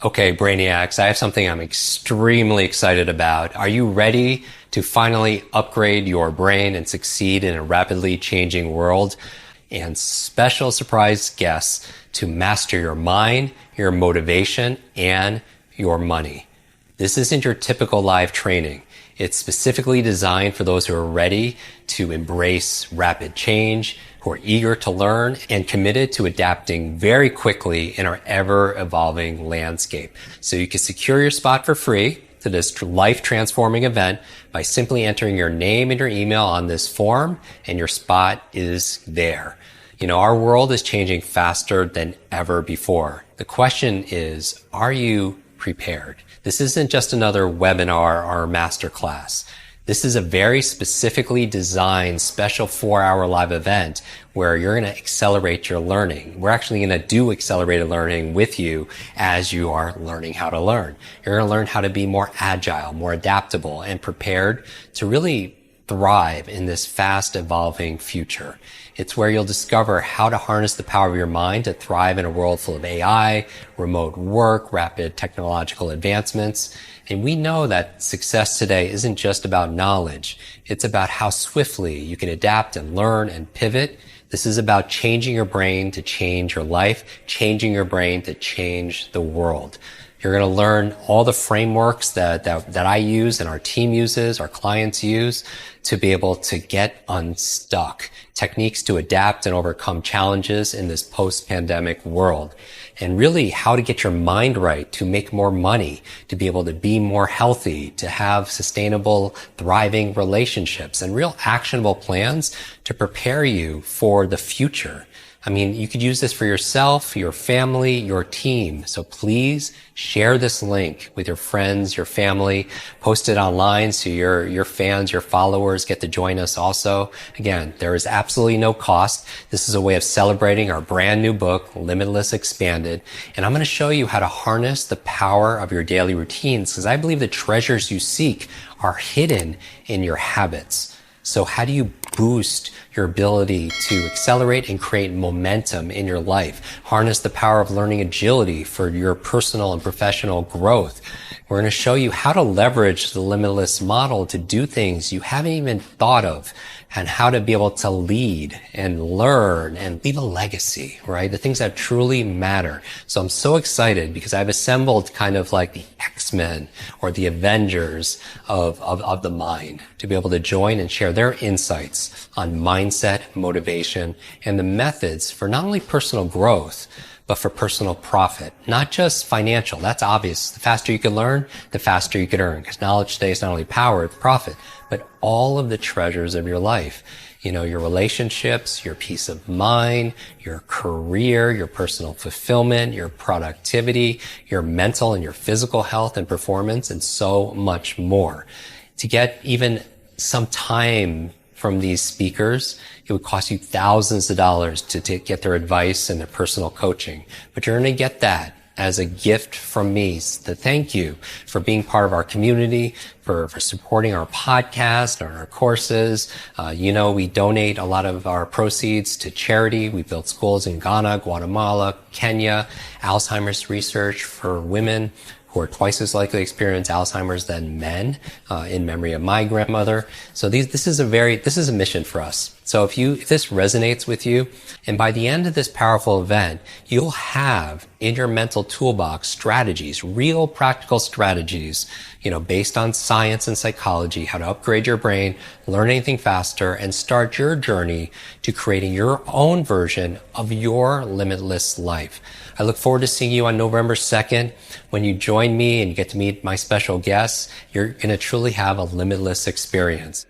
Okay, Brainiacs, I have something I'm extremely excited about. Are you ready to finally upgrade your brain and succeed in a rapidly changing world? And special surprise guests to master your mind, your motivation, and your money. This isn't your typical live training. It's specifically designed for those who are ready to embrace rapid change, who are eager to learn, and committed to adapting very quickly in our ever-evolving landscape. So you can secure your spot for free to this life-transforming event by simply entering your name and your email on this form, and your spot is there. You know, our world is changing faster than ever before. The question is, are you prepared? This isn't just another webinar or masterclass. This is a very specifically designed special 4-hour live event where you're going to accelerate your learning. We're actually going to do accelerated learning with you as you are learning how to learn. You're going to learn how to be more agile, more adaptable, and prepared to really thrive in this fast evolving future. It's where you'll discover how to harness the power of your mind to thrive in a world full of AI, remote work, rapid technological advancements. And we know that success today isn't just about knowledge. It's about how swiftly you can adapt and learn and pivot. This is about changing your brain to change your life, changing your brain to change the world. You're going to learn all the frameworks that I use and our team uses, our clients use to be able to get unstuck, techniques to adapt and overcome challenges in this post-pandemic world, and really how to get your mind right to make more money, to be able to be more healthy, to have sustainable, thriving relationships, and real actionable plans to prepare you for the future. I mean, you could use this for yourself, your family, your team. So please share this link with your friends, your family, post it online so your fans, your followers get to join us also. Again, there is absolutely no cost. This is a way of celebrating our brand new book, Limitless Expanded. And I'm going to show you how to harness the power of your daily routines because I believe the treasures you seek are hidden in your habits. So how do you boost your ability to accelerate and create momentum in your life? Harness the power of learning agility for your personal and professional growth. We're going to show you how to leverage the limitless model to do things you haven't even thought of, and how to be able to lead and learn and leave a legacy, right? The things that truly matter. So I'm so excited because I've assembled kind of like the X-Men or the Avengers of the mind to be able to join and share their insights on mindset, motivation, and the methods for not only personal growth, but for personal profit, not just financial. That's obvious. The faster you can learn, the faster you can earn, because knowledge today is not only power, it's profit, but all of the treasures of your life. You know, your relationships, your peace of mind, your career, your personal fulfillment, your productivity, your mental and your physical health and performance, and so much more. To get even some time from these speakers, it would cost you thousands of dollars to get their advice and their personal coaching. But you're going to get that as a gift from me to thank you for being part of our community, for supporting our podcast or our courses. You know, we donate a lot of our proceeds to charity. We built schools in Ghana, Guatemala, Kenya, Alzheimer's research for women who are twice as likely to experience Alzheimer's than men, in memory of my grandmother. So this is a mission for us. So if this resonates with you, and by the end of this powerful event, you'll have in your mental toolbox strategies, real practical strategies, you know, based on science and psychology, how to upgrade your brain, learn anything faster, and start your journey to creating your own version of your limitless life. I look forward to seeing you on November 2nd. When you join me and you get to meet my special guests, you're going to truly have a limitless experience.